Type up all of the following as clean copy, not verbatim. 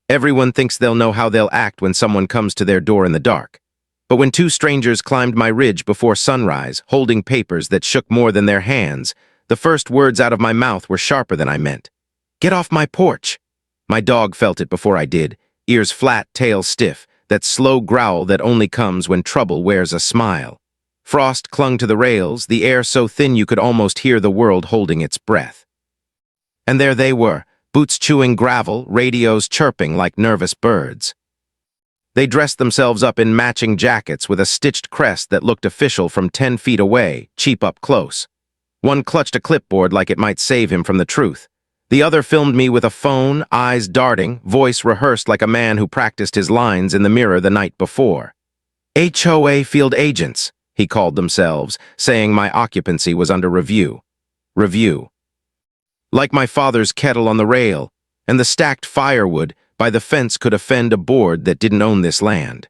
Everyone thinks they'll know how they'll act when someone comes to their door in the dark. But when two strangers climbed my ridge before sunrise, holding papers that shook more than their hands, the first words out of my mouth were sharper than I meant. "Get off my porch!" My dog felt it before I did, ears flat, tail stiff, that slow growl that only comes when trouble wears a smile. Frost clung to the rails, the air so thin you could almost hear the world holding its breath. And there they were, boots chewing gravel, radios chirping like nervous birds. They dressed themselves up in matching jackets with a stitched crest that looked official from 10 feet away, cheap up close. One clutched a clipboard like it might save him from the truth. The other filmed me with a phone, eyes darting, voice rehearsed like a man who practiced his lines in the mirror the night before. HOA field agents, he called themselves, saying my occupancy was under review. Review. Like my father's kettle on the rail, and the stacked firewood by the fence could offend a board that didn't own this land.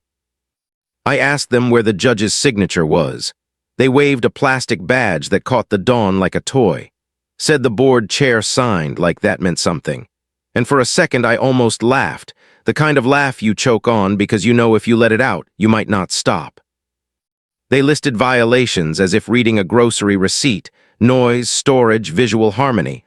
I asked them where the judge's signature was. They waved a plastic badge that caught the dawn like a toy. Said the board chair signed like that meant something. And for a second I almost laughed, the kind of laugh you choke on because you know if you let it out, you might not stop. They listed violations as if reading a grocery receipt: noise, storage, visual harmony.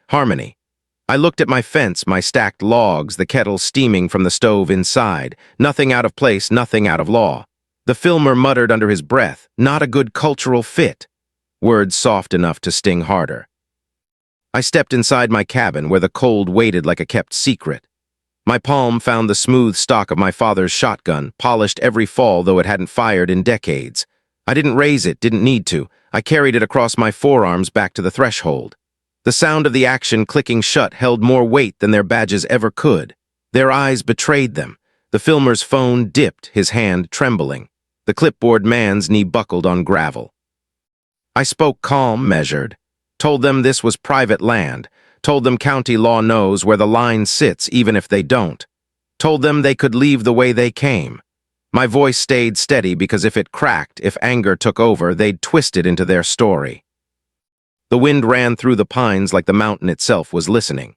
I looked at my fence, my stacked logs, the kettle steaming from the stove inside. Nothing out of place, nothing out of law. The filmer muttered under his breath, "Not a good cultural fit." Words soft enough to sting harder. I stepped inside my cabin where the cold waited like a kept secret. My palm found the smooth stock of my father's shotgun, polished every fall though it hadn't fired in decades. I didn't raise it, didn't need to. I carried it across my forearms back to the threshold. The sound of the action clicking shut held more weight than their badges ever could. Their eyes betrayed them. The filmer's phone dipped, his hand trembling. The clipboard man's knee buckled on gravel. I spoke calm, measured. Told them this was private land. Told them county law knows where the line sits even if they don't. Told them they could leave the way they came. My voice stayed steady because if it cracked, if anger took over, they'd twist it into their story. The wind ran through the pines like the mountain itself was listening.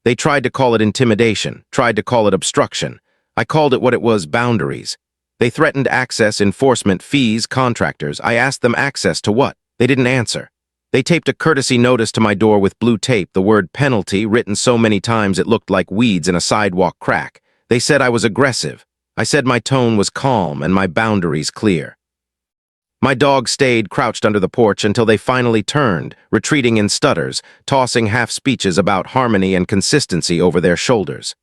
They tried to call it intimidation, tried to call it obstruction. I called it what it was: boundaries. They threatened access, enforcement, fees, contractors. I asked them access to what? They didn't answer. They taped a courtesy notice to my door with blue tape, the word penalty written so many times it looked like weeds in a sidewalk crack. They said I was aggressive. I said my tone was calm and my boundaries clear. My dog stayed crouched under the porch until they finally turned, retreating in stutters, tossing half-speeches about harmony and consistency over their shoulders.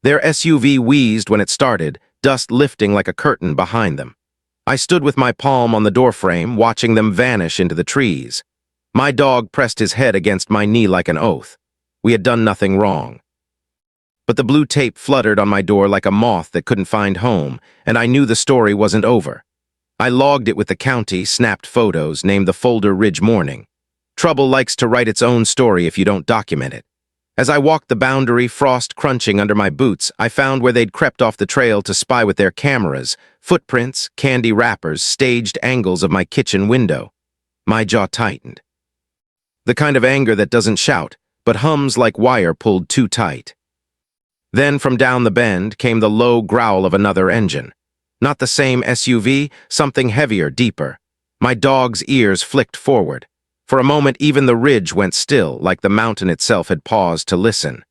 Their SUV wheezed when it started, dust lifting like a curtain behind them. I stood with my palm on the doorframe, watching them vanish into the trees. My dog pressed his head against my knee like an oath. We had done nothing wrong. But the blue tape fluttered on my door like a moth that couldn't find home, and I knew the story wasn't over. I logged it with the county, snapped photos, named the folder Ridge Morning. Trouble likes to write its own story if you don't document it. As I walked the boundary, frost crunching under my boots, I found where they'd crept off the trail to spy with their cameras: footprints, candy wrappers, staged angles of my kitchen window. My jaw tightened. The kind of anger that doesn't shout, but hums like wire pulled too tight. Then from down the bend came the low growl of another engine. Not the same SUV, something heavier, deeper. My dog's ears flicked forward. For a moment even the ridge went still, like the mountain itself had paused to listen.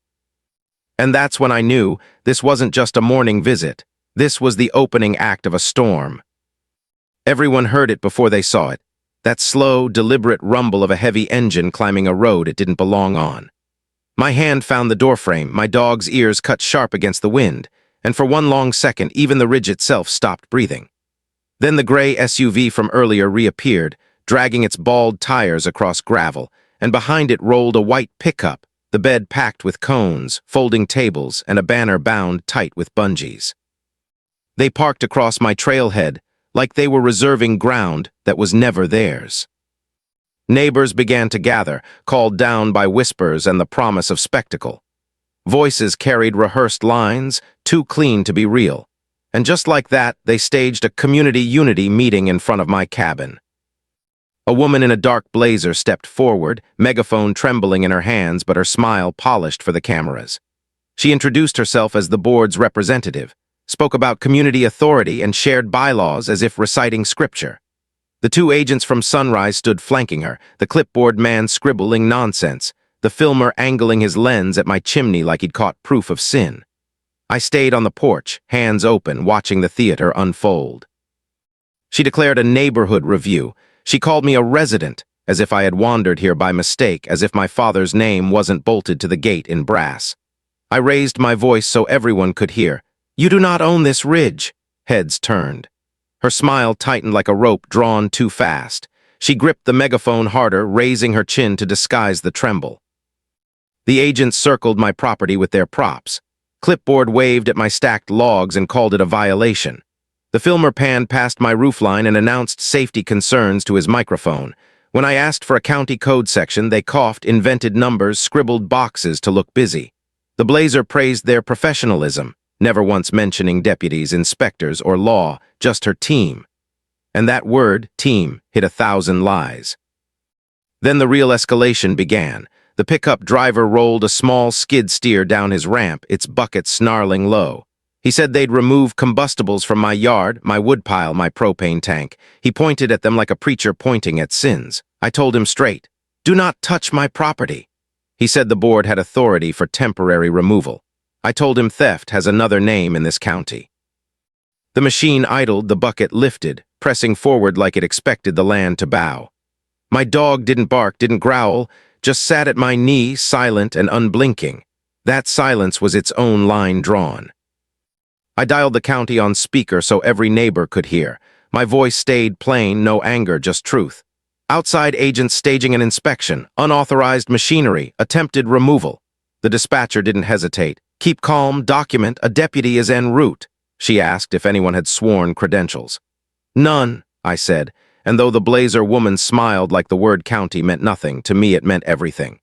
And that's when I knew this wasn't just a morning visit. This was the opening act of a storm. Everyone heard it before they saw it. That slow, deliberate rumble of a heavy engine climbing a road it didn't belong on. My hand found the doorframe, my dog's ears cut sharp against the wind, and for one long second even the ridge itself stopped breathing. Then the gray SUV from earlier reappeared, dragging its bald tires across gravel, and behind it rolled a white pickup, the bed packed with cones, folding tables, and a banner bound tight with bungees. They parked across my trailhead, like they were reserving ground that was never theirs. Neighbors began to gather, called down by whispers and the promise of spectacle. Voices carried rehearsed lines, too clean to be real. And just like that, they staged a community unity meeting in front of my cabin. A woman in a dark blazer stepped forward, megaphone trembling in her hands but her smile polished for the cameras. She introduced herself as the board's representative, spoke about community authority and shared bylaws as if reciting scripture. The two agents from Sunrise stood flanking her, the clipboard man scribbling nonsense, the filmer angling his lens at my chimney like he'd caught proof of sin. I stayed on the porch, hands open, watching the theater unfold. She declared a neighborhood review. She called me a resident, as if I had wandered here by mistake, as if my father's name wasn't bolted to the gate in brass. I raised my voice so everyone could hear. "You do not own this ridge." Heads turned. Her smile tightened like a rope drawn too fast. She gripped the megaphone harder, raising her chin to disguise the tremble. The agents circled my property with their props. Clipboard waved at my stacked logs and called it a violation. The filmer panned past my roofline and announced safety concerns to his microphone. When I asked for a county code section, they coughed, invented numbers, scribbled boxes to look busy. The blazer praised their professionalism, never once mentioning deputies, inspectors, or law, just her team. And that word, team, hid 1,000 lies. Then the real escalation began. The pickup driver rolled a small skid steer down his ramp, its bucket snarling low. He said they'd remove combustibles from my yard, my woodpile, my propane tank. He pointed at them like a preacher pointing at sins. I told him straight, "Do not touch my property." He said the board had authority for temporary removal. I told him theft has another name in this county. The machine idled, the bucket lifted, pressing forward like it expected the land to bow. My dog didn't bark, didn't growl, just sat at my knee, silent and unblinking. That silence was its own line drawn. I dialed the county on speaker so every neighbor could hear. My voice stayed plain, no anger, just truth. Outside agents staging an inspection, unauthorized machinery, attempted removal. The dispatcher didn't hesitate. "Keep calm, document, a deputy is en route." She asked if anyone had sworn credentials. "None," I said, and though the blazer woman smiled like the word county meant nothing, to me it meant everything.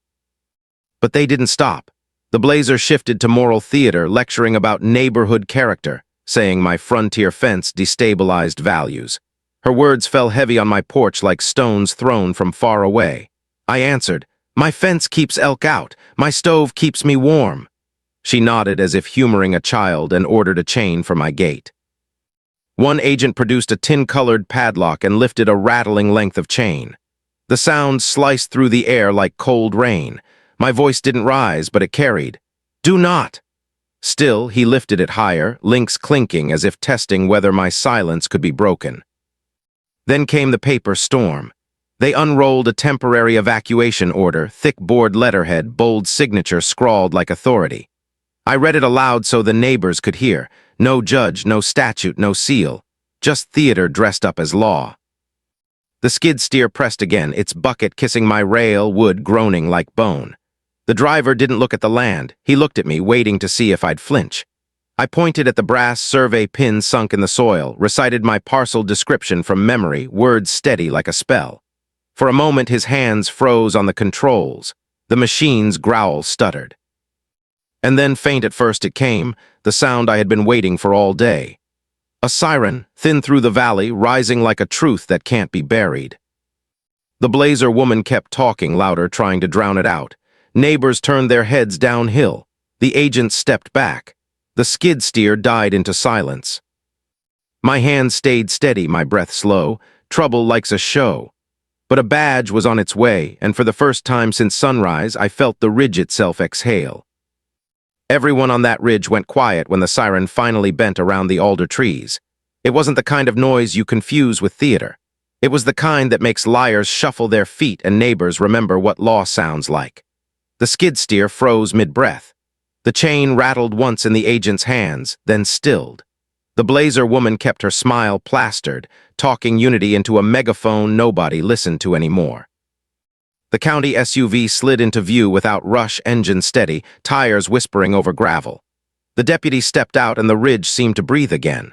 But they didn't stop. The blazer shifted to moral theater, lecturing about neighborhood character, saying my frontier fence destabilized values. Her words fell heavy on my porch like stones thrown from far away. I answered, "My fence keeps elk out. My stove keeps me warm." She nodded as if humoring a child and ordered a chain for my gate. One agent produced a tin-colored padlock and lifted a rattling length of chain. The sound sliced through the air like cold rain. My voice didn't rise, but it carried. "Do not!" Still, he lifted it higher, links clinking as if testing whether my silence could be broken. Then came the paper storm. They unrolled a temporary evacuation order, thick board letterhead, bold signature scrawled like authority. I read it aloud so the neighbors could hear. No judge, no statute, no seal. Just theater dressed up as law. The skid steer pressed again, its bucket kissing my rail, wood groaning like bone. The driver didn't look at the land. He looked at me, waiting to see if I'd flinch. I pointed at the brass survey pin sunk in the soil, recited my parcel description from memory, words steady like a spell. For a moment his hands froze on the controls. The machine's growl stuttered. And then, faint at first, it came, the sound I had been waiting for all day. A siren, thin through the valley, rising like a truth that can't be buried. The blazer woman kept talking louder, trying to drown it out. Neighbors turned their heads downhill. The agents stepped back. The skid steer died into silence. My hands stayed steady, my breath slow. Trouble likes a show. But a badge was on its way, and for the first time since sunrise, I felt the ridge itself exhale. Everyone on that ridge went quiet when the siren finally bent around the alder trees. It wasn't the kind of noise you confuse with theater. It was the kind that makes liars shuffle their feet and neighbors remember what law sounds like. The skid steer froze mid-breath. The chain rattled once in the agent's hands, then stilled. The blazer woman kept her smile plastered, talking unity into a megaphone nobody listened to anymore. The county SUV slid into view without rush, engine steady, tires whispering over gravel. The deputy stepped out and the ridge seemed to breathe again.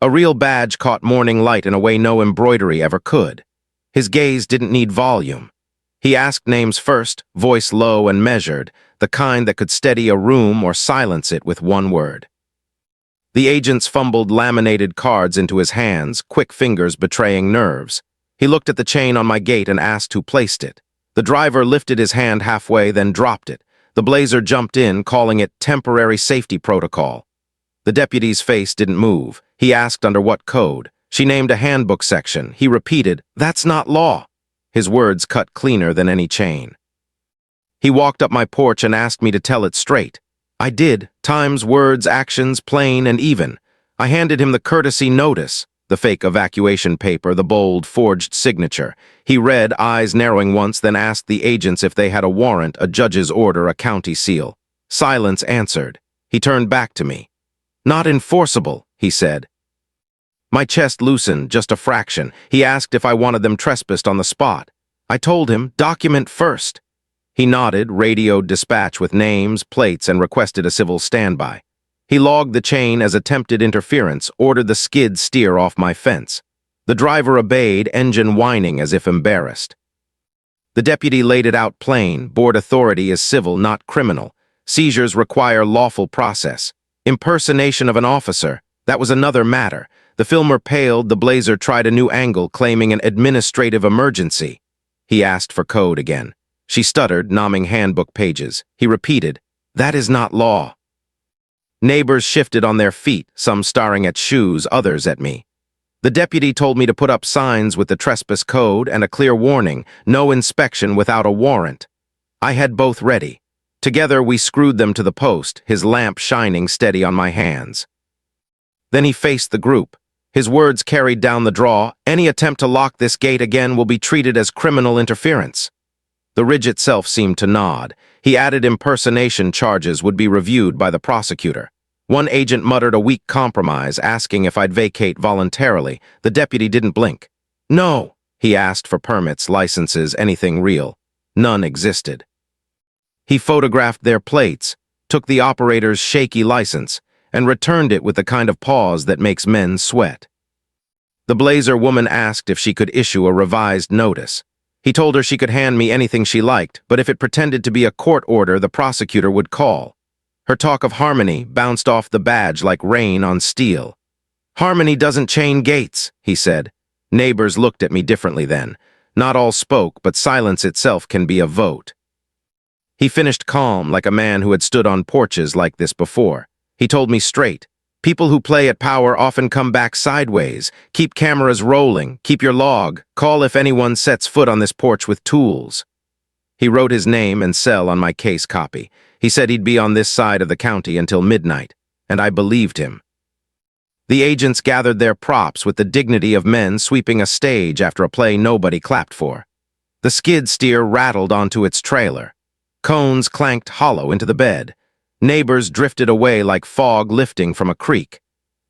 A real badge caught morning light in a way no embroidery ever could. His gaze didn't need volume. He asked names first, voice low and measured, the kind that could steady a room or silence it with one word. The agents fumbled laminated cards into his hands, quick fingers betraying nerves. He looked at the chain on my gate and asked who placed it. The driver lifted his hand halfway, then dropped it. The blazer jumped in, calling it temporary safety protocol. The deputy's face didn't move. He asked under what code. She named a handbook section. He repeated, "That's not law." His words cut cleaner than any chain. He walked up my porch and asked me to tell it straight. I did, times, words, actions, plain and even. I handed him the courtesy notice, the fake evacuation paper, the bold, forged signature. He read, eyes narrowing once, then asked the agents if they had a warrant, a judge's order, a county seal. Silence answered. He turned back to me. "Not enforceable," he said. My chest loosened, just a fraction. He asked if I wanted them trespassed on the spot. I told him, "Document first." He nodded, radioed dispatch with names, plates, and requested a civil standby. He logged the chain as attempted interference, ordered the skid steer off my fence. The driver obeyed, engine whining as if embarrassed. The deputy laid it out plain. Board authority is civil, not criminal. Seizures require lawful process. Impersonation of an officer, that was another matter. The filmer paled, the blazer tried a new angle, claiming an administrative emergency. He asked for code again. She stuttered, nomming handbook pages. He repeated, "That is not law." Neighbors shifted on their feet, some staring at shoes, others at me. The deputy told me to put up signs with the trespass code and a clear warning, no inspection without a warrant. I had both ready. Together we screwed them to the post, his lamp shining steady on my hands. Then he faced the group. His words carried down the draw, "Any attempt to lock this gate again will be treated as criminal interference." The ridge itself seemed to nod. He added impersonation charges would be reviewed by the prosecutor. One agent muttered a weak compromise, asking if I'd vacate voluntarily. The deputy didn't blink. "No," he asked for permits, licenses, anything real. None existed. He photographed their plates, took the operator's shaky license, and returned it with the kind of pause that makes men sweat. The blazer woman asked if she could issue a revised notice. He told her she could hand me anything she liked, but if it pretended to be a court order, the prosecutor would call. Her talk of harmony bounced off the badge like rain on steel. "Harmony doesn't chain gates," he said. Neighbors looked at me differently then. Not all spoke, but silence itself can be a vote. He finished calm, like a man who had stood on porches like this before. He told me straight, "People who play at power often come back sideways. Keep cameras rolling, keep your log, call if anyone sets foot on this porch with tools." He wrote his name and cell on my case copy. He said he'd be on this side of the county until midnight, and I believed him. The agents gathered their props with the dignity of men sweeping a stage after a play nobody clapped for. The skid steer rattled onto its trailer. Cones clanked hollow into the bed. Neighbors drifted away like fog lifting from a creek.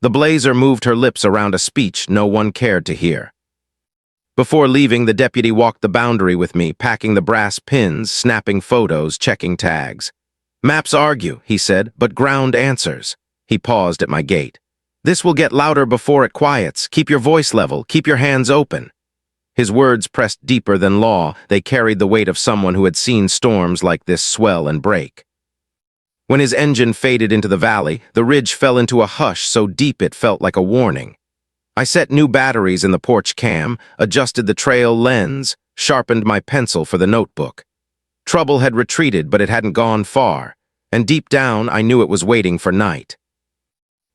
The blazer moved her lips around a speech no one cared to hear. Before leaving, the deputy walked the boundary with me, packing the brass pins, snapping photos, checking tags. "Maps argue," he said, "but ground answers." He paused at my gate. "This will get louder before it quiets. Keep your voice level. Keep your hands open." His words pressed deeper than law. They carried the weight of someone who had seen storms like this swell and break. When his engine faded into the valley, the ridge fell into a hush so deep it felt like a warning. I set new batteries in the porch cam, adjusted the trail lens, sharpened my pencil for the notebook. Trouble had retreated, but it hadn't gone far, and deep down I knew it was waiting for night.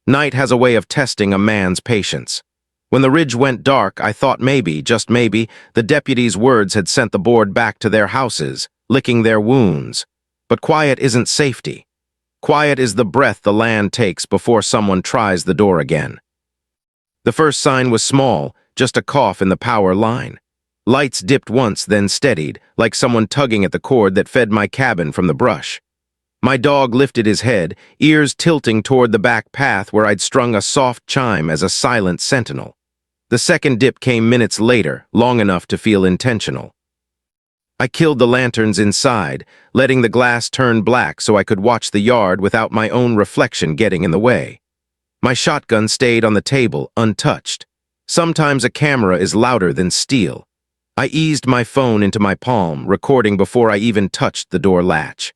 Night has a way of testing a man's patience. When the ridge went dark, I thought maybe, just maybe, the deputy's words had sent the board back to their houses, licking their wounds. But quiet isn't safety. Quiet is the breath the land takes before someone tries the door again. The first sign was small, just a cough in the power line. Lights dipped once, then steadied, like someone tugging at the cord that fed my cabin from the brush. My dog lifted his head, ears tilting toward the back path where I'd strung a soft chime as a silent sentinel. The second dip came minutes later, long enough to feel intentional. I killed the lanterns inside, letting the glass turn black so I could watch the yard without my own reflection getting in the way. My shotgun stayed on the table, untouched. Sometimes a camera is louder than steel. I eased my phone into my palm, recording before I even touched the door latch.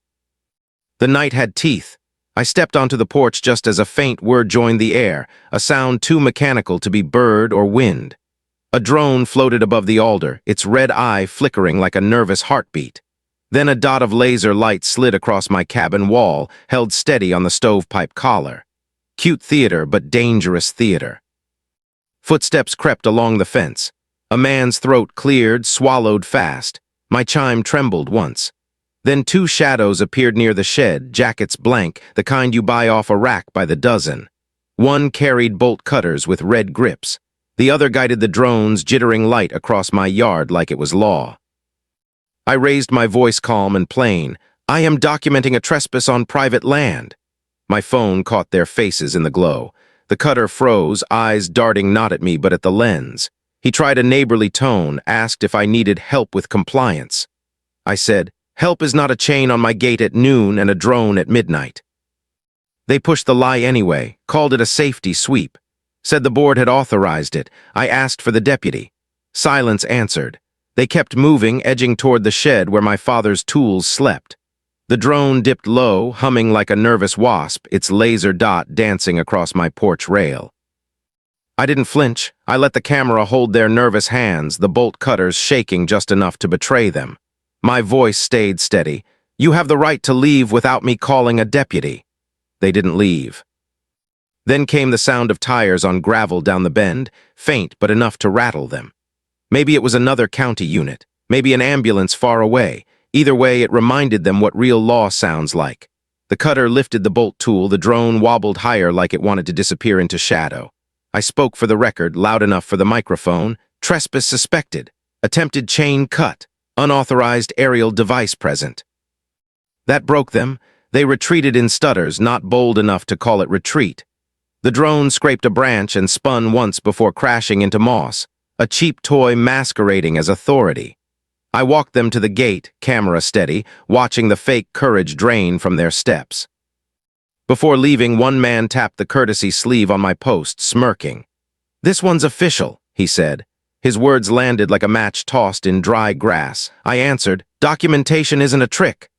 The night had teeth. I stepped onto the porch just as a faint word joined the air, a sound too mechanical to be bird or wind. A drone floated above the alder, its red eye flickering like a nervous heartbeat. Then a dot of laser light slid across my cabin wall, held steady on the stovepipe collar. Cute theater, but dangerous theater. Footsteps crept along the fence. A man's throat cleared, swallowed fast. My chime trembled once. Then two shadows appeared near the shed, jackets blank, the kind you buy off a rack by the dozen. One carried bolt cutters with red grips. The other guided the drone's jittering light across my yard like it was law. I raised my voice calm and plain. I am documenting a trespass on private land. My phone caught their faces in the glow. The cutter froze, eyes darting not at me but at the lens. He tried a neighborly tone, asked if I needed help with compliance. I said, help is not a chain on my gate at noon and a drone at midnight. They pushed the lie anyway, called it a safety sweep. Said the board had authorized it. I asked for the deputy. Silence answered. They kept moving, edging toward the shed where my father's tools slept. The drone dipped low, humming like a nervous wasp, its laser dot dancing across my porch rail. I didn't flinch. I let the camera hold their nervous hands, the bolt cutters shaking just enough to betray them. My voice stayed steady. You have the right to leave without me calling a deputy. They didn't leave. Then came the sound of tires on gravel down the bend, faint but enough to rattle them. Maybe it was another county unit, maybe an ambulance far away. Either way, it reminded them what real law sounds like. The cutter lifted the bolt tool, the drone wobbled higher like it wanted to disappear into shadow. I spoke for the record, loud enough for the microphone. Trespass suspected. Attempted chain cut. Unauthorized aerial device present. That broke them. They retreated in stutters, not bold enough to call it retreat. The drone scraped a branch and spun once before crashing into moss, a cheap toy masquerading as authority. I walked them to the gate, camera steady, watching the fake courage drain from their steps. Before leaving, one man tapped the courtesy sleeve on my post, smirking. "This one's official," he said. His words landed like a match tossed in dry grass. I answered, "Documentation isn't a trick."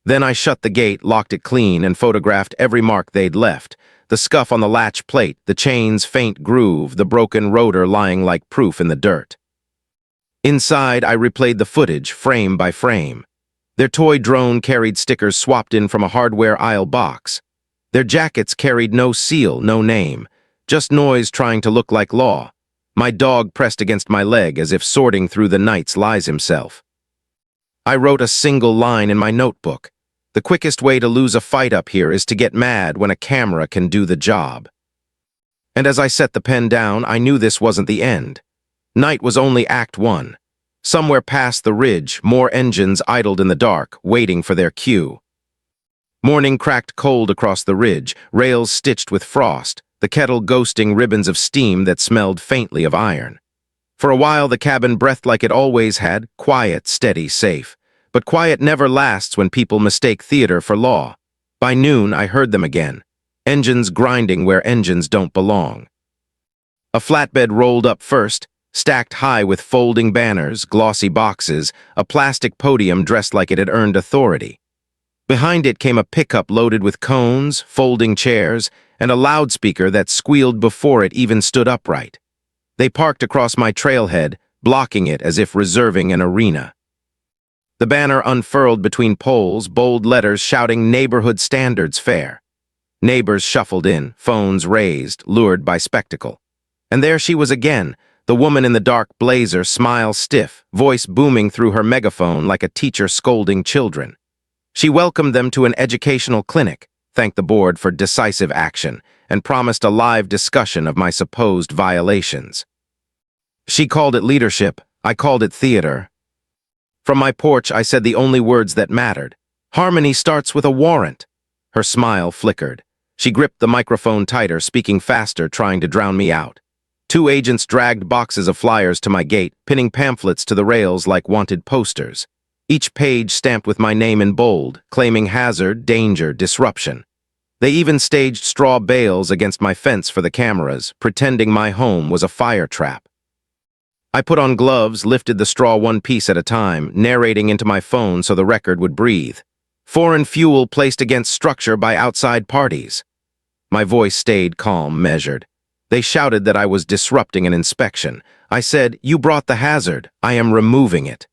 Then I shut the gate, locked it clean, and photographed every mark they'd left. The scuff on the latch plate, the chain's faint groove, the broken rotor lying like proof in the dirt. Inside, I replayed the footage, frame by frame. Their toy drone carried stickers swapped in from a hardware aisle box. Their jackets carried no seal, no name, just noise trying to look like law. My dog pressed against my leg as if sorting through the night's lies himself. I wrote a single line in my notebook. The quickest way to lose a fight up here is to get mad when a camera can do the job. And as I set the pen down, I knew this wasn't the end. Night was only Act 1. Somewhere past the ridge, more engines idled in the dark, waiting for their cue. Morning cracked cold across the ridge, rails stitched with frost, the kettle ghosting ribbons of steam that smelled faintly of iron. For a while the cabin breathed like it always had, quiet, steady, safe. But quiet never lasts when people mistake theater for law. By noon, I heard them again. Engines grinding where engines don't belong. A flatbed rolled up first, stacked high with folding banners, glossy boxes, a plastic podium dressed like it had earned authority. Behind it came a pickup loaded with cones, folding chairs, and a loudspeaker that squealed before it even stood upright. They parked across my trailhead, blocking it as if reserving an arena. The banner unfurled between poles, bold letters shouting Neighborhood Standards Fair. Neighbors shuffled in, phones raised, lured by spectacle. And there she was again, the woman in the dark blazer, smile stiff, voice booming through her megaphone like a teacher scolding children. She welcomed them to an educational clinic, thanked the board for decisive action, and promised a live discussion of my supposed violations. She called it leadership, I called it theater. From my porch, I said the only words that mattered. Harmony starts with a warrant. Her smile flickered. She gripped the microphone tighter, speaking faster, trying to drown me out. Two agents dragged boxes of flyers to my gate, pinning pamphlets to the rails like wanted posters. Each page stamped with my name in bold, claiming hazard, danger, disruption. They even staged straw bales against my fence for the cameras, pretending my home was a fire trap. I put on gloves, lifted the straw one piece at a time, narrating into my phone so the record would breathe. Foreign fuel placed against structure by outside parties. My voice stayed calm, measured. They shouted that I was disrupting an inspection. I said, "You brought the hazard. I am removing it."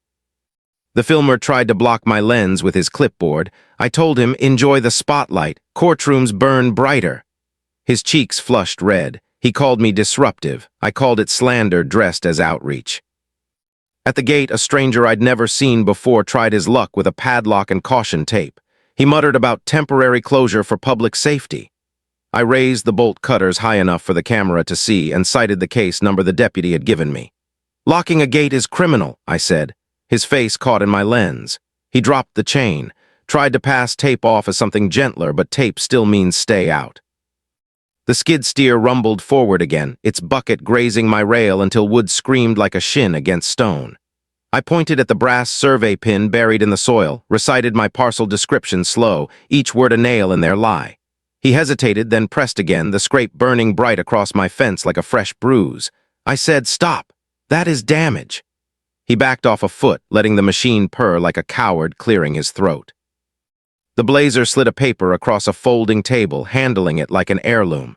The filmer tried to block my lens with his clipboard. I told him, enjoy the spotlight. Courtrooms burn brighter. His cheeks flushed red. He called me disruptive. I called it slander dressed as outreach. At the gate, a stranger I'd never seen before tried his luck with a padlock and caution tape. He muttered about temporary closure for public safety. I raised the bolt cutters high enough for the camera to see and cited the case number the deputy had given me. Locking a gate is criminal, I said. His face caught in my lens. He dropped the chain, tried to pass tape off as something gentler, but tape still means stay out. The skid steer rumbled forward again, its bucket grazing my rail until wood screamed like a shin against stone. I pointed at the brass survey pin buried in the soil, recited my parcel description slow, each word a nail in their lie. He hesitated, then pressed again, the scrape burning bright across my fence like a fresh bruise. I said, stop. That is damage. He backed off a foot, letting the machine purr like a coward, clearing his throat. The blazer slid a paper across a folding table, handling it like an heirloom.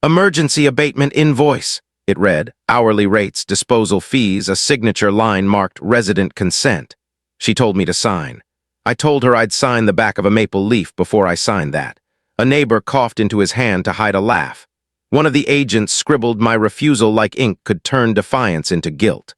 Emergency abatement invoice, it read, hourly rates, disposal fees, a signature line marked resident consent. She told me to sign. I told her I'd sign the back of a maple leaf before I signed that. A neighbor coughed into his hand to hide a laugh. One of the agents scribbled my refusal like ink could turn defiance into guilt.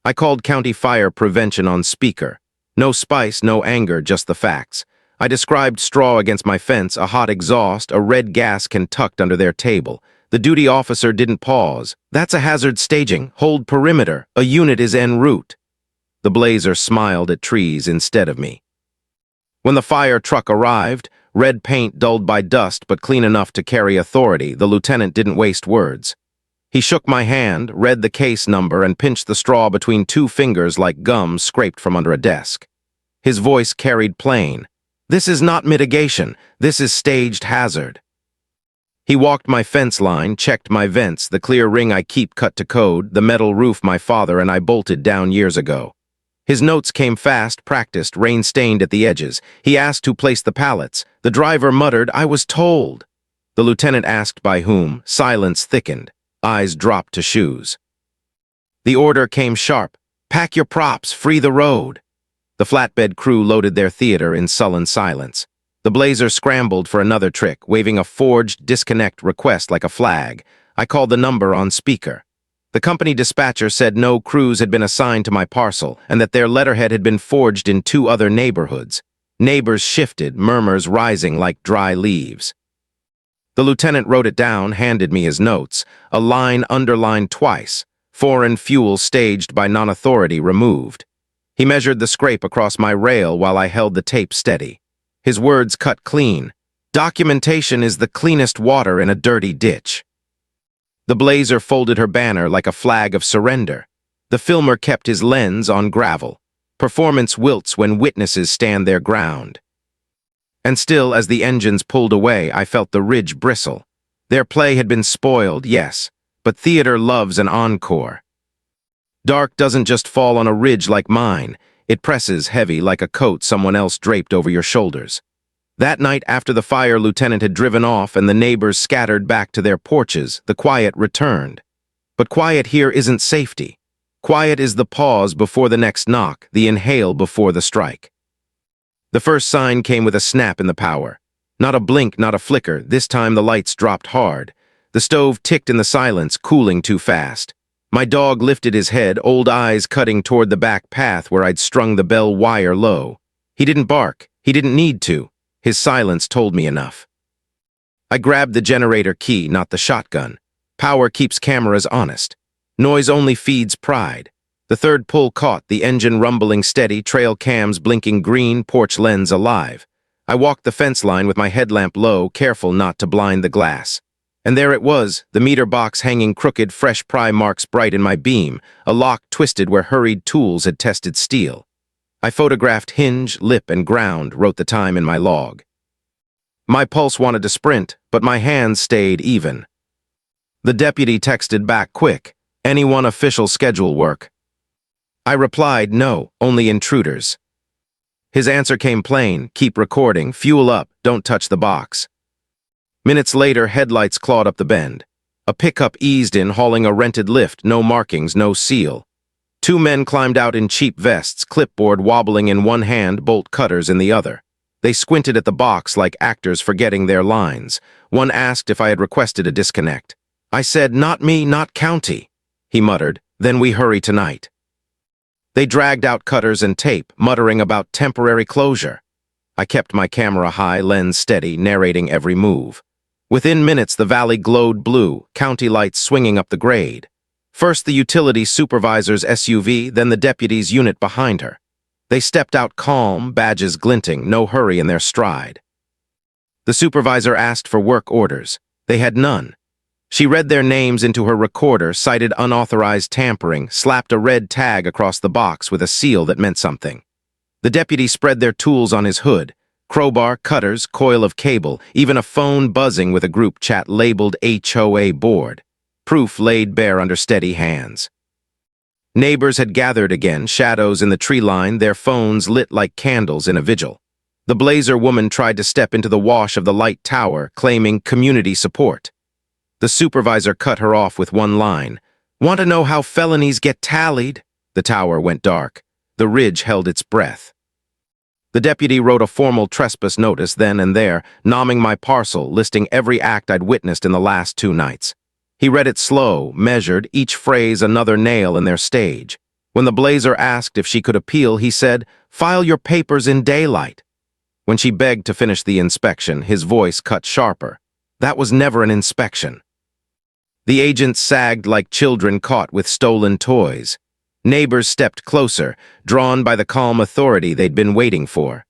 I called County Fire Prevention on speaker. No spice, no anger, just the facts. I described straw against my fence, a hot exhaust, a red gas can tucked under their table. The duty officer didn't pause. That's a hazard staging. Hold perimeter. A unit is en route. The blazer smiled at trees instead of me. When the fire truck arrived, red paint dulled by dust but clean enough to carry authority, the lieutenant didn't waste words. He shook my hand, read the case number, and pinched the straw between two fingers like gum scraped from under a desk. His voice carried plain. This is not mitigation. This is staged hazard. He walked my fence line, checked my vents, the clear ring I keep cut to code, the metal roof my father and I bolted down years ago. His notes came fast, practiced, rain-stained at the edges. He asked who placed the pallets. The driver muttered, I was told. The lieutenant asked by whom. Silence thickened. Eyes dropped to shoes. The order came sharp. Pack your props, free the road. The flatbed crew loaded their theater in sullen silence. The blazer scrambled for another trick, waving a forged disconnect request like a flag. I called the number on speaker. The company dispatcher said no crews had been assigned to my parcel and that their letterhead had been forged in 2 other neighborhoods. Neighbors shifted, murmurs rising like dry leaves. The lieutenant wrote it down, handed me his notes, a line underlined twice, foreign fuel staged by non-authority removed. He measured the scrape across my rail while I held the tape steady. His words cut clean. Documentation is the cleanest water in a dirty ditch. The blazer folded her banner like a flag of surrender. The filmer kept his lens on gravel. Performance wilts when witnesses stand their ground. And still, as the engines pulled away, I felt the ridge bristle. Their play had been spoiled, yes, but theater loves an encore. Dark doesn't just fall on a ridge like mine. It presses heavy like a coat someone else draped over your shoulders. That night after the fire lieutenant had driven off and the neighbors scattered back to their porches, the quiet returned. But quiet here isn't safety. Quiet is the pause before the next knock, the inhale before the strike. The first sign came with a snap in the power. Not a blink, not a flicker. This time the lights dropped hard. The stove ticked in the silence, cooling too fast. My dog lifted his head, old eyes cutting toward the back path where I'd strung the bell wire low. He didn't bark. He didn't need to. His silence told me enough. I grabbed the generator key, not the shotgun. Power keeps cameras honest. Noise only feeds pride. The third pull caught, the engine rumbling steady, trail cams blinking green, porch lens alive. I walked the fence line with my headlamp low, careful not to blind the glass. And there it was, the meter box hanging crooked, fresh pry marks bright in my beam, a lock twisted where hurried tools had tested steel. I photographed hinge, lip, and ground, wrote the time in my log. My pulse wanted to sprint, but my hands stayed even. The deputy texted back quick, anyone official schedule work? I replied, no, only intruders. His answer came plain, keep recording, fuel up, don't touch the box. Minutes later, headlights clawed up the bend. A pickup eased in, hauling a rented lift, no markings, no seal. Two men climbed out in cheap vests, clipboard wobbling in one hand, bolt cutters in the other. They squinted at the box like actors forgetting their lines. One asked if I had requested a disconnect. I said, "Not me, not county." He muttered, "Then we hurry tonight." They dragged out cutters and tape, muttering about temporary closure. I kept my camera high, lens steady, narrating every move. Within minutes, the valley glowed blue, county lights swinging up the grade. First the utility supervisor's SUV, then the deputy's unit behind her. They stepped out calm, badges glinting, no hurry in their stride. The supervisor asked for work orders. They had none. She read their names into her recorder, cited unauthorized tampering, slapped a red tag across the box with a seal that meant something. The deputy spread their tools on his hood. Crowbar, cutters, coil of cable, even a phone buzzing with a group chat labeled HOA board. Proof laid bare under steady hands. Neighbors had gathered again, shadows in the tree line, their phones lit like candles in a vigil. The blazer woman tried to step into the wash of the light tower, claiming community support. The supervisor cut her off with one line. "Want to know how felonies get tallied?" The tower went dark. The ridge held its breath. The deputy wrote a formal trespass notice then and there, nomming my parcel, listing every act I'd witnessed in the last 2 nights. He read it slow, measured, each phrase another nail in their stage. When the blazer asked if she could appeal, he said, "File your papers in daylight." When she begged to finish the inspection, his voice cut sharper. That was never an inspection. The agents sagged like children caught with stolen toys. Neighbors stepped closer, drawn by the calm authority they'd been waiting for.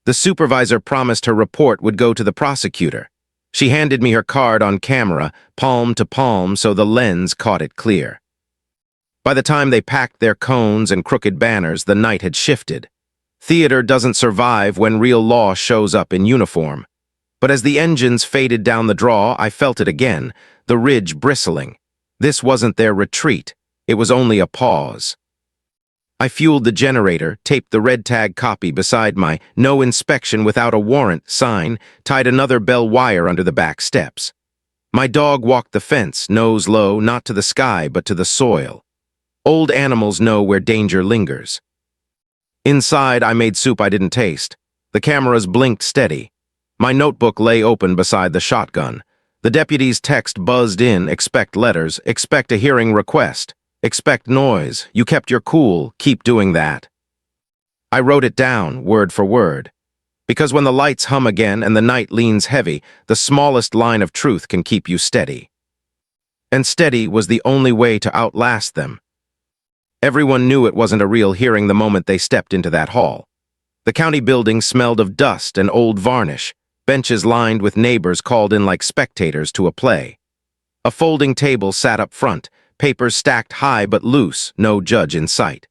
The supervisor promised her report would go to the prosecutor. She handed me her card on camera, palm to palm, so the lens caught it clear. By the time they packed their cones and crooked banners, the night had shifted. Theater doesn't survive when real law shows up in uniform. But as the engines faded down the draw, I felt it again, the ridge bristling. This wasn't their retreat. It was only a pause. I fueled the generator, taped the red tag copy beside my "No inspection without a warrant" sign, tied another bell wire under the back steps. My dog walked the fence, nose low, not to the sky, but to the soil. Old animals know where danger lingers. Inside, I made soup I didn't taste. The cameras blinked steady. My notebook lay open beside the shotgun. The deputy's text buzzed in, "Expect letters, expect a hearing request. Expect noise. You kept your cool. Keep doing that." I wrote it down, word for word. Because when the lights hum again and the night leans heavy, the smallest line of truth can keep you steady. And steady was the only way to outlast them. Everyone knew it wasn't a real hearing the moment they stepped into that hall. The county building smelled of dust and old varnish, benches lined with neighbors called in like spectators to a play. A folding table sat up front, papers stacked high but loose, no judge in sight.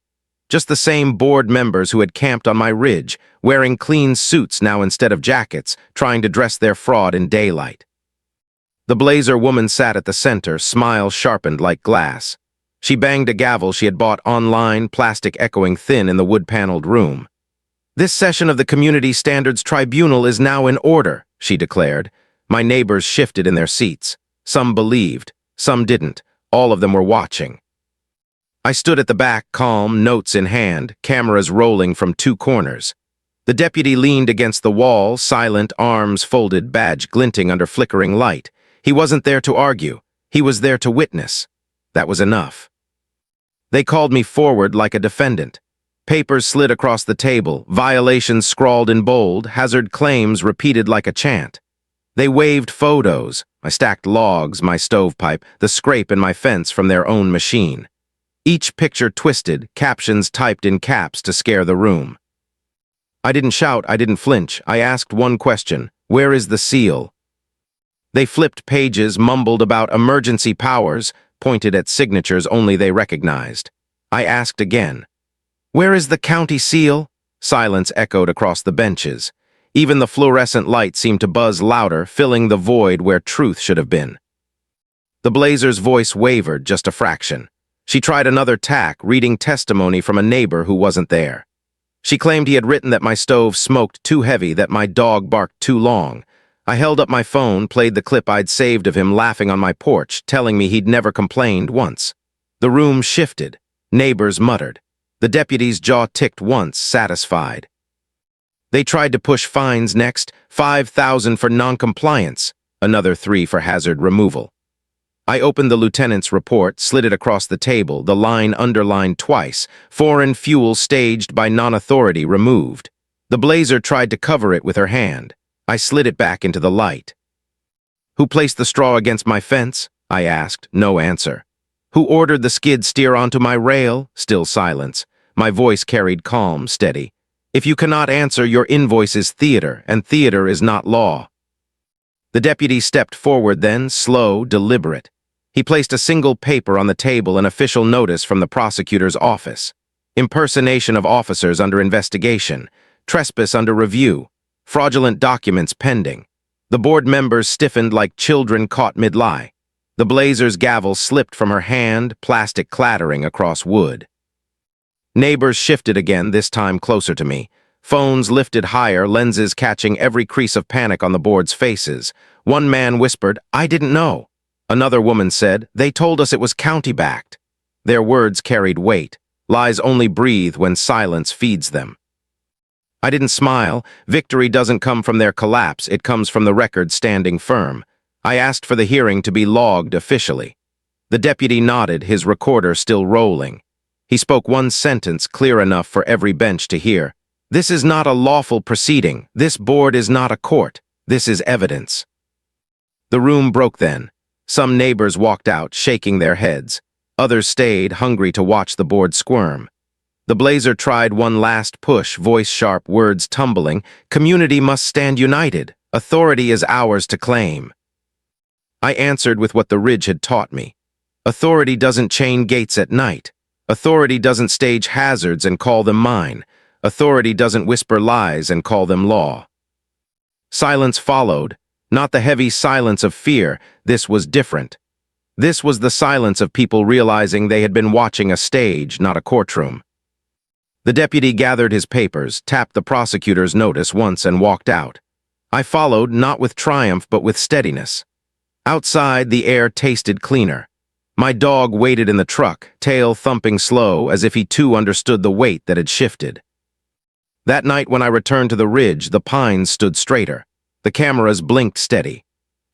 Just the same board members who had camped on my ridge, wearing clean suits now instead of jackets, trying to dress their fraud in daylight. The blazer woman sat at the center, smile sharpened like glass. She banged a gavel she had bought online, plastic echoing thin in the wood-paneled room. "This session of the Community Standards Tribunal is now in order," she declared. My neighbors shifted in their seats. Some believed, some didn't. All of them were watching. I stood at the back, calm, notes in hand, cameras rolling from 2 corners. The deputy leaned against the wall, silent, arms folded, badge glinting under flickering light. He wasn't there to argue. He was there to witness. That was enough. They called me forward like a defendant. Papers slid across the table, violations scrawled in bold, hazard claims repeated like a chant. They waved photos, my stacked logs, my stovepipe, the scrape in my fence from their own machine. Each picture twisted, captions typed in caps to scare the room. I didn't shout, I didn't flinch. I asked one question: where is the seal? They flipped pages, mumbled about emergency powers, pointed at signatures only they recognized. I asked again, "Where is the county seal?" Silence echoed across the benches. Even the fluorescent light seemed to buzz louder, filling the void where truth should have been. The blazer's voice wavered just a fraction. She tried another tack, reading testimony from a neighbor who wasn't there. She claimed he had written that my stove smoked too heavy, that my dog barked too long. I held up my phone, played the clip I'd saved of him laughing on my porch, telling me he'd never complained once. The room shifted. Neighbors muttered. The deputy's jaw ticked once, satisfied. They tried to push fines next, 5,000 for noncompliance, another 3 for hazard removal. I opened the lieutenant's report, slid it across the table, the line underlined twice, foreign fuel staged by non-authority removed. The blazer tried to cover it with her hand. I slid it back into the light. Who placed the straw against my fence? I asked, no answer. Who ordered the skid steer onto my rail? Still silence. My voice carried calm, steady. If you cannot answer, your invoice is theater, and theater is not law. The deputy stepped forward then, slow, deliberate. He placed a single paper on the table, an official notice from the prosecutor's office. Impersonation of officers under investigation. Trespass under review. Fraudulent documents pending. The board members stiffened like children caught mid-lie. The blazer's gavel slipped from her hand, plastic clattering across wood. Neighbors shifted again, this time closer to me. Phones lifted higher, lenses catching every crease of panic on the board's faces. One man whispered, "I didn't know." Another woman said, "They told us it was county-backed." Their words carried weight. Lies only breathe when silence feeds them. I didn't smile. Victory doesn't come from their collapse, it comes from the record standing firm. I asked for the hearing to be logged officially. The deputy nodded, his recorder still rolling. He spoke one sentence clear enough for every bench to hear. "This is not a lawful proceeding. This board is not a court. This is evidence." The room broke then. Some neighbors walked out, shaking their heads. Others stayed, hungry to watch the board squirm. The blazer tried one last push, voice sharp, words tumbling. "Community must stand united. Authority is ours to claim." I answered with what the Ridge had taught me. Authority doesn't chain gates at night. Authority doesn't stage hazards and call them mine. Authority doesn't whisper lies and call them law. Silence followed, not the heavy silence of fear. This was different. This was the silence of people realizing they had been watching a stage, not a courtroom. The deputy gathered his papers, tapped the prosecutor's notice once and walked out. I followed, not with triumph but with steadiness. Outside, the air tasted cleaner. My dog waited in the truck, tail thumping slow, as if he too understood the weight that had shifted. That night when I returned to the Ridge, the pines stood straighter. The cameras blinked steady.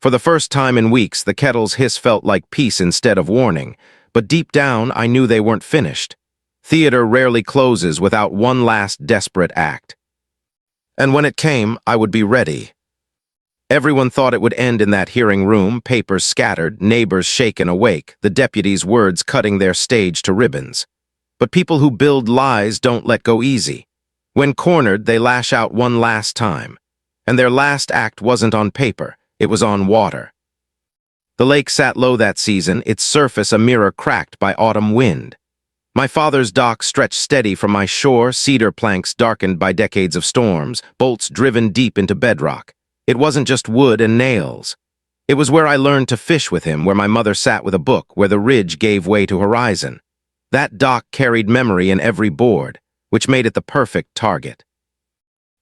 For the first time in weeks, the kettle's hiss felt like peace instead of warning, but deep down I knew they weren't finished. Theater rarely closes without one last desperate act. And when it came, I would be ready. Everyone thought it would end in that hearing room, papers scattered, neighbors shaken awake, the deputy's words cutting their stage to ribbons. But people who build lies don't let go easy. When cornered, they lash out one last time. And their last act wasn't on paper, it was on water. The lake sat low that season, its surface a mirror cracked by autumn wind. My father's dock stretched steady from my shore, cedar planks darkened by decades of storms, bolts driven deep into bedrock. It wasn't just wood and nails. It was where I learned to fish with him, where my mother sat with a book, where the Ridge gave way to horizon. That dock carried memory in every board, which made it the perfect target.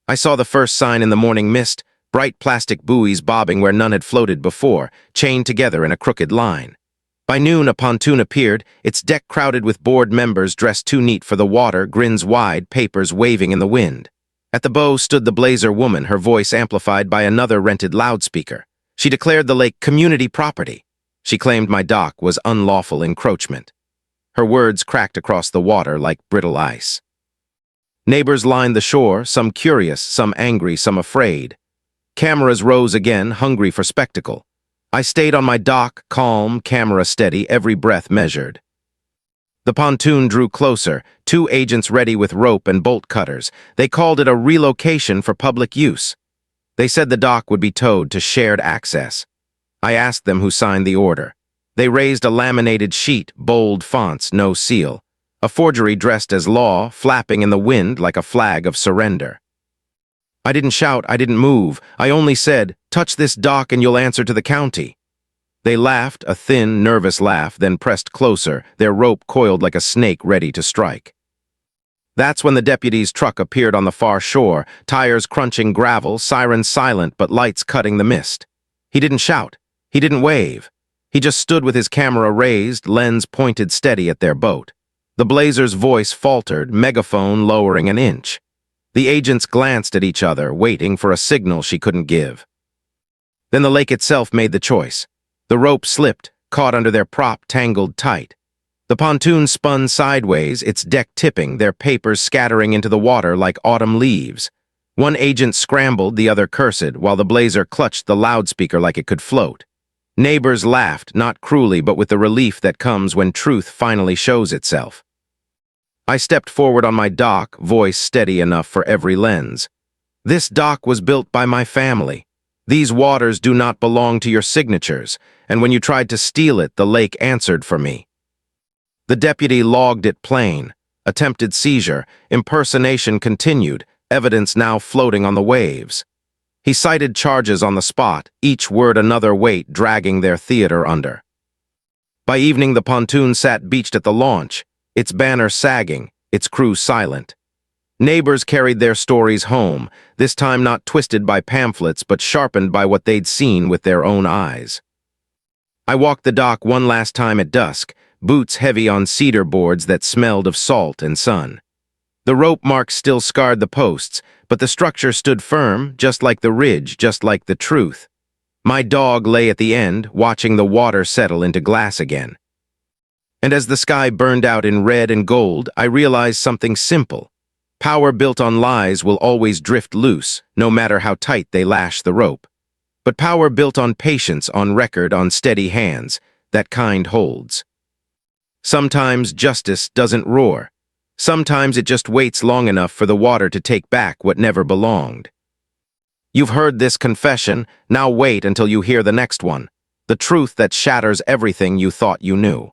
I saw the first sign in the morning mist, bright plastic buoys bobbing where none had floated before, chained together in a crooked line. By noon, a pontoon appeared, its deck crowded with board members dressed too neat for the water, grins wide, papers waving in the wind. At the bow stood the blazer woman, her voice amplified by another rented loudspeaker. She declared the lake community property. She claimed my dock was unlawful encroachment. Her words cracked across the water like brittle ice. Neighbors lined the shore, some curious, some angry, some afraid. Cameras rose again, hungry for spectacle. I stayed on my dock, calm, camera steady, every breath measured. The pontoon drew closer, 2 agents ready with rope and bolt cutters. They called it a relocation for public use. They said the dock would be towed to shared access. I asked them who signed the order. They raised a laminated sheet, bold fonts, no seal. A forgery dressed as law, flapping in the wind like a flag of surrender. I didn't shout, I didn't move. I only said, "Touch this dock and you'll answer to the county." They laughed, a thin, nervous laugh, then pressed closer, their rope coiled like a snake ready to strike. That's when the deputy's truck appeared on the far shore, tires crunching gravel, sirens silent but lights cutting the mist. He didn't shout. He didn't wave. He just stood with his camera raised, lens pointed steady at their boat. The blazer's voice faltered, megaphone lowering an inch. The agents glanced at each other, waiting for a signal she couldn't give. Then the lake itself made the choice. The rope slipped, caught under their prop, tangled tight. The pontoon spun sideways, its deck tipping, their papers scattering into the water like autumn leaves. One agent scrambled, the other cursed, while the blazer clutched the loudspeaker like it could float. Neighbors laughed, not cruelly, but with the relief that comes when truth finally shows itself. I stepped forward on my dock, voice steady enough for every lens. This dock was built by my family. These waters do not belong to your signatures, and when you tried to steal it, the lake answered for me. The deputy logged it plain. Attempted seizure, impersonation continued, evidence now floating on the waves. He cited charges on the spot, each word another weight dragging their theater under. By evening, the pontoon sat beached at the launch, its banner sagging, its crew silent. Neighbors carried their stories home, this time not twisted by pamphlets but sharpened by what they'd seen with their own eyes. I walked the dock one last time at dusk, boots heavy on cedar boards that smelled of salt and sun. The rope marks still scarred the posts, but the structure stood firm, just like the ridge, just like the truth. My dog lay at the end, watching the water settle into glass again. And as the sky burned out in red and gold, I realized something simple. Power built on lies will always drift loose, no matter how tight they lash the rope. But power built on patience, on record, on steady hands, that kind holds. Sometimes justice doesn't roar. Sometimes it just waits long enough for the water to take back what never belonged. You've heard this confession, now wait until you hear the next one. The truth that shatters everything you thought you knew.